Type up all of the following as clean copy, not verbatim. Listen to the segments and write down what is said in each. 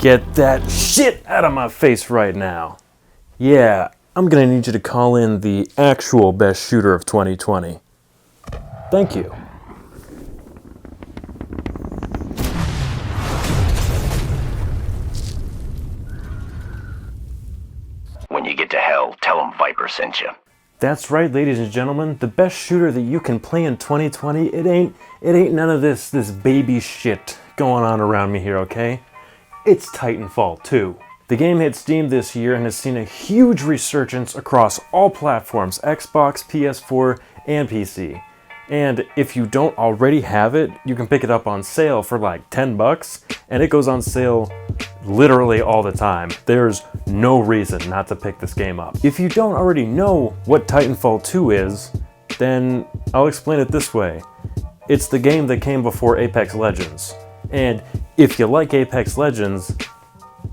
Get that shit out of my face right now. Yeah, I'm gonna need you to call in the actual best shooter of 2020. Thank you. When you get to hell, tell them Viper sent you. That's right, ladies and gentlemen. The best shooter that you can play in 2020. It ain't none of this baby shit going on around me here, okay? It's Titanfall 2. The game hit Steam this year and has seen a huge resurgence across all platforms, Xbox, PS4, and PC. And if you don't already have it, you can pick it up on sale for like $10, and it goes on sale literally all the time. There's no reason not to pick this game up. If you don't already know what Titanfall 2 is, then I'll explain it this way. It's the game that came before Apex Legends. And if you like Apex Legends,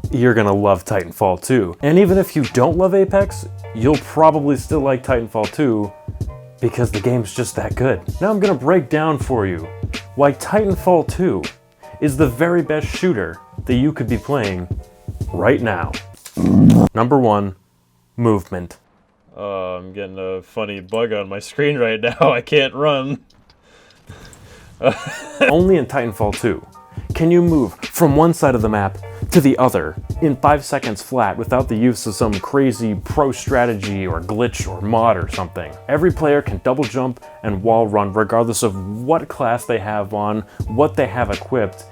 you're gonna love Titanfall 2. And even if you don't love Apex, you'll probably still like Titanfall 2 because the game's just that good. Now I'm gonna break down for you why Titanfall 2 is the very best shooter that you could be playing right now. Number 1, movement. I'm getting a funny bug on my screen right now. I can't run. Only in Titanfall 2 can you move from one side of the map to the other in 5 seconds flat without the use of some crazy pro strategy or glitch or mod or something. Every player can double jump and wall run regardless of what class they have on, what they have equipped,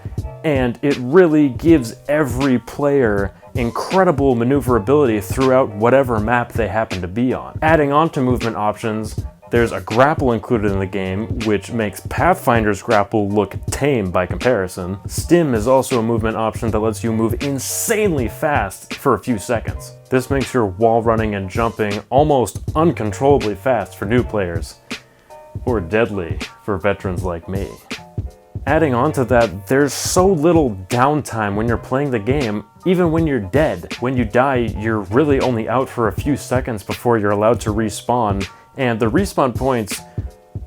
and it really gives every player incredible maneuverability throughout whatever map they happen to be on. Adding on to movement options, there's a grapple included in the game, which makes Pathfinder's grapple look tame by comparison. Stim is also a movement option that lets you move insanely fast for a few seconds. This makes your wall running and jumping almost uncontrollably fast for new players, or deadly for veterans like me. Adding on to that, there's so little downtime when you're playing the game, even when you're dead. When you die, you're really only out for a few seconds before you're allowed to respawn, and the respawn points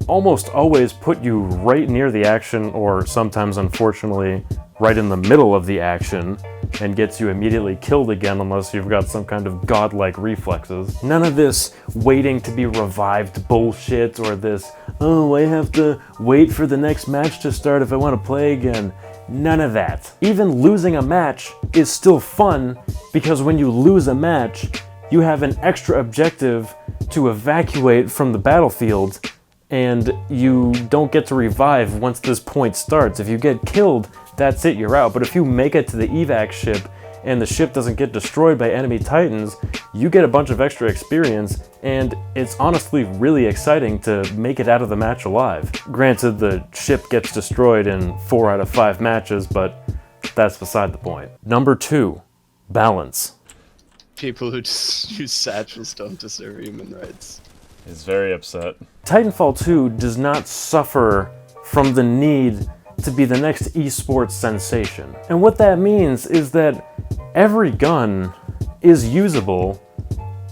almost always put you right near the action, or sometimes, unfortunately, right in the middle of the action, and gets you immediately killed again unless you've got some kind of godlike reflexes. None of this waiting to be revived bullshit, or this, oh, I have to wait for the next match to start if I want to play again. None of that. Even losing a match is still fun, because when you lose a match, you have an extra objective to evacuate from the battlefield, and you don't get to revive once this point starts. If you get killed, that's it, you're out. But if you make it to the evac ship and the ship doesn't get destroyed by enemy titans, you get a bunch of extra experience, and it's honestly really exciting to make it out of the match alive. Granted, the ship gets destroyed in 4 out of 5 matches, but that's beside the point. Number 2, balance. People who just use satchels don't deserve human rights. Is very upset. Titanfall 2 does not suffer from the need to be the next esports sensation. And what that means is that every gun is usable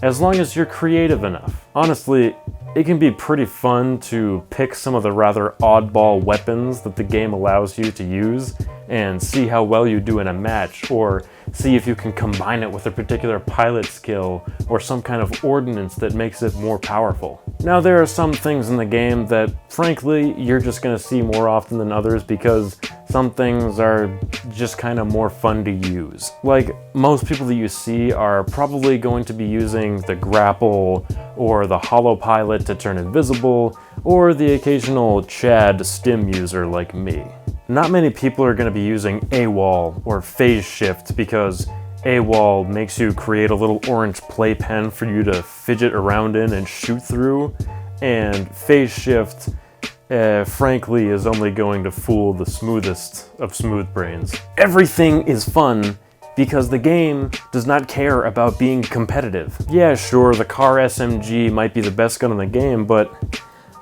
as long as you're creative enough. Honestly, it can be pretty fun to pick some of the rather oddball weapons that the game allows you to use and see how well you do in a match, or see if you can combine it with a particular pilot skill or some kind of ordnance that makes it more powerful. Now, there are some things in the game that, frankly, you're just gonna see more often than others because some things are just kind of more fun to use. Like, most people that you see are probably going to be using the grapple or the hollow pilot to turn invisible, or the occasional Chad stim user like me. Not many people are going to be using AWOL or phase shift because AWOL makes you create a little orange playpen for you to fidget around in and shoot through, and phase shift, frankly, is only going to fool the smoothest of smooth brains. Everything is fun because the game does not care about being competitive. Yeah, sure, the car SMG might be the best gun in the game, but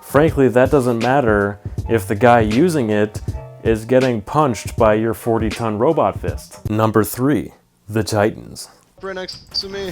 frankly, that doesn't matter if the guy using it is getting punched by your 40-ton robot fist. Number 3, the Titans. Right next to me.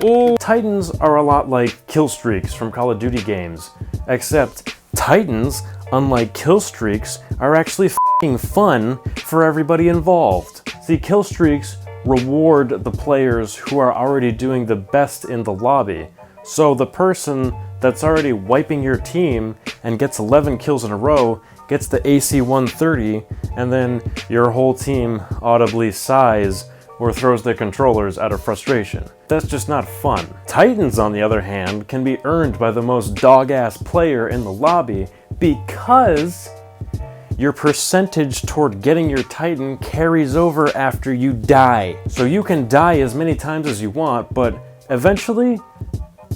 Oh, Titans are a lot like kill streaks from Call of Duty games, except Titans unlike kill streaks, are actually f***ing fun for everybody involved. See, kill streaks reward the players who are already doing the best in the lobby. So the person that's already wiping your team and gets 11 kills in a row gets the AC 130, and then your whole team audibly sighs or throws their controllers out of frustration. That's just not fun. Titans, on the other hand, can be earned by the most dog-ass player in the lobby because your percentage toward getting your Titan carries over after you die. So you can die as many times as you want, but eventually,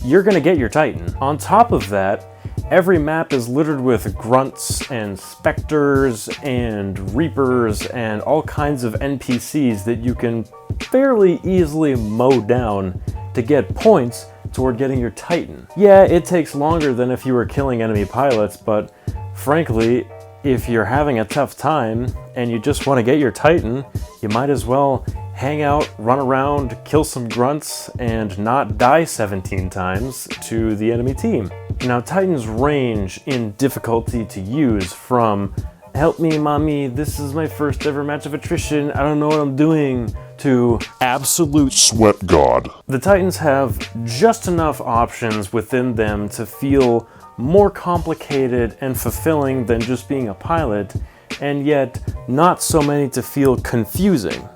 you're gonna get your Titan. On top of that, every map is littered with grunts and specters and reapers and all kinds of NPCs that you can fairly easily mow down to get points toward getting your Titan. Yeah, it takes longer than if you were killing enemy pilots, but frankly, if you're having a tough time and you just want to get your Titan, you might as well hang out, run around, kill some grunts, and not die 17 times to the enemy team. Now, Titans range in difficulty to use from "help me, mommy, this is my first ever match of attrition, I don't know what I'm doing," to absolute Sweat God. The Titans have just enough options within them to feel more complicated and fulfilling than just being a pilot, and yet not so many to feel confusing,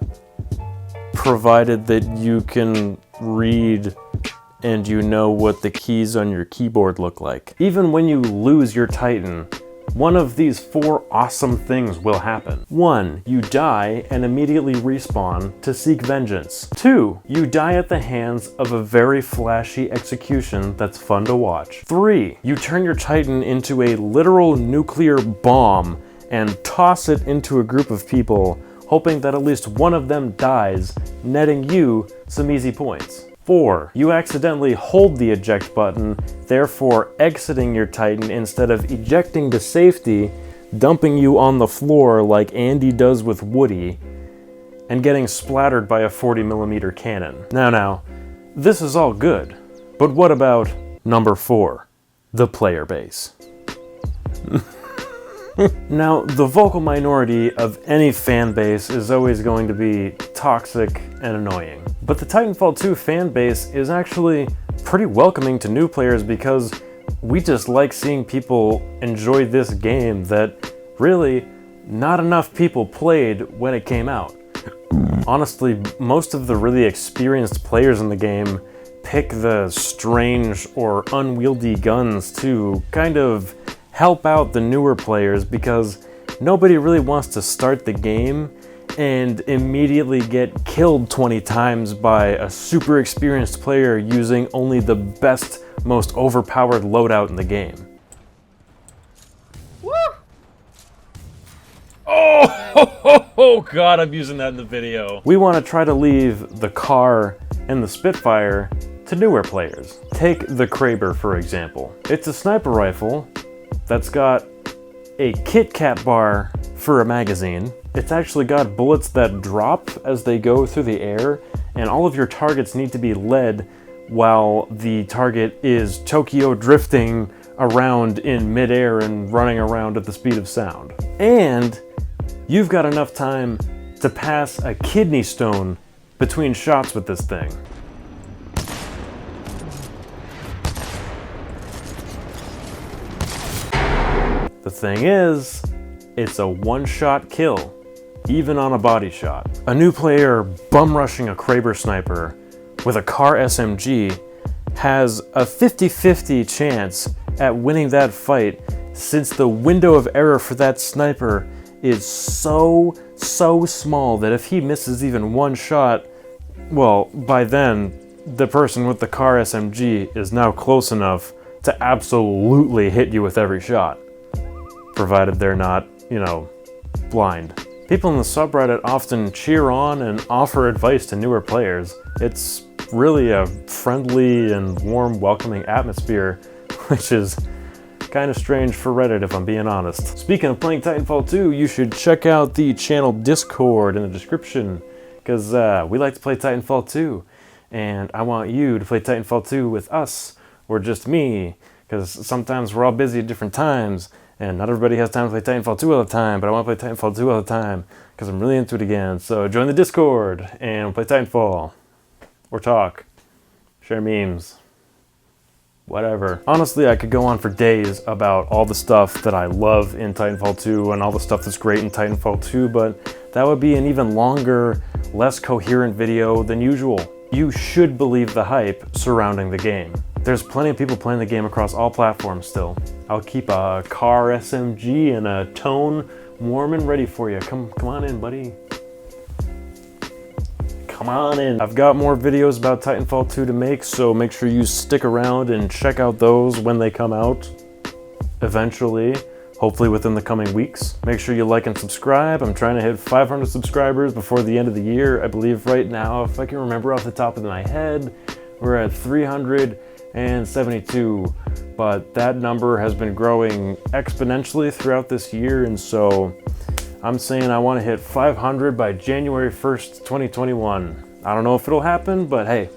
provided that you can read and you know what the keys on your keyboard look like. Even when you lose your Titan, one of these 4 awesome things will happen. 1, you die and immediately respawn to seek vengeance. 2, you die at the hands of a very flashy execution that's fun to watch. 3, you turn your Titan into a literal nuclear bomb and toss it into a group of people, hoping that at least one of them dies, netting you some easy points. 4, you accidentally hold the eject button, therefore exiting your Titan instead of ejecting to safety, dumping you on the floor like Andy does with Woody, and getting splattered by a 40mm cannon. Now, this is all good, but what about number 4, the player base? Now, the vocal minority of any fan base is always going to be toxic and annoying. But the Titanfall 2 fan base is actually pretty welcoming to new players because we just like seeing people enjoy this game that really not enough people played when it came out. Honestly, most of the really experienced players in the game pick the strange or unwieldy guns to kind of help out the newer players because nobody really wants to start the game and immediately get killed 20 times by a super experienced player using only the best, most overpowered loadout in the game. Woo! Oh god, I'm using that in the video. We want to try to leave the car and the Spitfire to newer players. Take the Kraber, for example. It's a sniper rifle that's got a Kit Kat bar for a magazine. It's actually got bullets that drop as they go through the air, and all of your targets need to be led while the target is Tokyo drifting around in midair and running around at the speed of sound. And you've got enough time to pass a kidney stone between shots with this thing. The thing is, it's a one-shot kill, even on a body shot. A new player bum-rushing a Kraber sniper with a car SMG has a 50-50 chance at winning that fight since the window of error for that sniper is so small that if he misses even one shot, well, by then, the person with the car SMG is now close enough to absolutely hit you with every shot. Provided they're not, blind. People in the subreddit often cheer on and offer advice to newer players. It's really a friendly and warm, welcoming atmosphere, which is kind of strange for Reddit if I'm being honest. Speaking of playing Titanfall 2, you should check out the channel Discord in the description, because we like to play Titanfall 2, and I want you to play Titanfall 2 with us, or just me, because sometimes we're all busy at different times, And not everybody has time to play Titanfall 2 all the time, but I want to play Titanfall 2 all the time because I'm really into it again. So join the Discord and we'll play Titanfall. Or talk. Share memes. Whatever. Honestly, I could go on for days about all the stuff that I love in Titanfall 2 and all the stuff that's great in Titanfall 2, but that would be an even longer, less coherent video than usual. You should believe the hype surrounding the game. There's plenty of people playing the game across all platforms still. I'll keep a car SMG and a tone warm and ready for you. Come on in, buddy. Come on in. I've got more videos about Titanfall 2 to make, so make sure you stick around and check out those when they come out. Eventually, hopefully within the coming weeks. Make sure you like and subscribe. I'm trying to hit 500 subscribers before the end of the year. I believe right now, if I can remember off the top of my head, we're at 372, but that number has been growing exponentially throughout this year, and so I'm saying I want to hit 500 by January 1st, 2021. I don't know if it'll happen, but hey,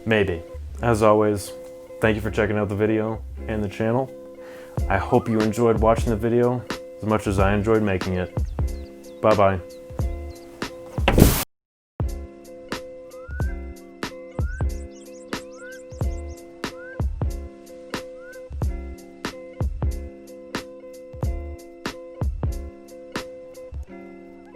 maybe. As always, thank you for checking out the video and the channel. I hope you enjoyed watching the video as much as I enjoyed making it. Bye-bye.